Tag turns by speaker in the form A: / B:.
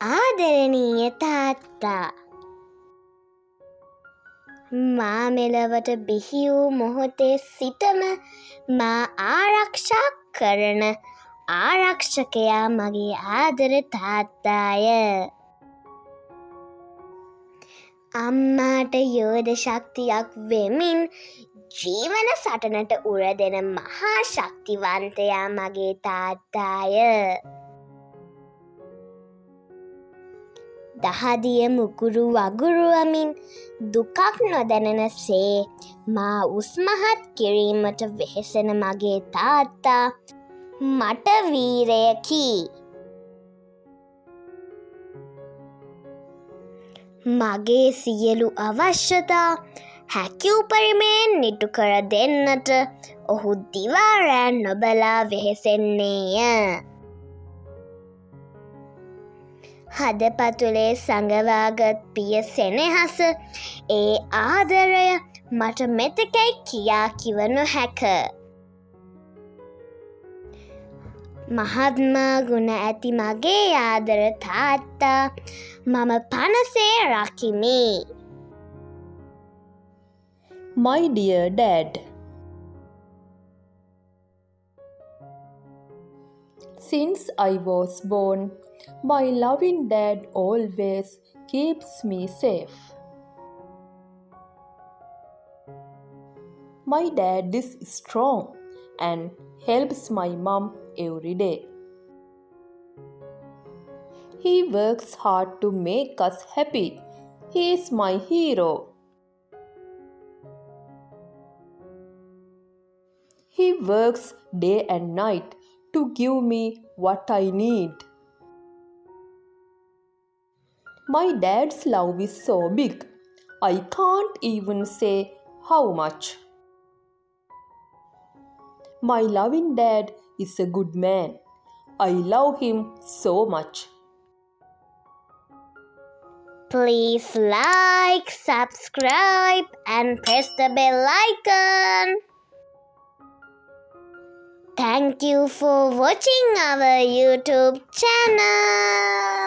A: ආදරණීය තාත්තා, මා මෙලොවට බිහි වූ මොහොතේ සිටම මා ආරක්ෂා කරන ආරක්ෂකයා මගේ ආදර තාත්තාය. අම්මාට යෝධ ශක්තියක් වෙමින් ජීවන සටනට උරදෙන මහා ශක්තිවන්තයා මගේ තාත්තාය. දහදිය මුකුරු වගුරුවමින් දුකක් නොදැනෙන සේ මා උස්මහත් කිරීමට වෙහෙසෙන මගේ තාත්තා මට වීරයකි. මගේ සියලු අවශ්‍යතා හැකි උපරිමයෙන් ඉටු කර දෙන්නට ඔහු දිවා රෑ නොබලා වෙහෙසෙන්නේය. හදපතුලේ සඟවාගත් පිය සෙනෙහස, ඒ ආදරය මට මෙතෙකැයි කියා කිව නොහැක. මහත්මා ගුණ ඇති මගේ ආදර තාත්තා මම පනසේ රකිමි.
B: My dear Dad, since I was born, my loving dad always keeps me safe. My dad is strong and helps my mom every day. He works hard to make us happy. He is my hero. He works day and night to give me what I need. My dad's love is so big, I can't even say how much. My loving dad is a good man. I love him so much.
A: Please like, subscribe and press the bell icon. Thank you for watching our YouTube channel.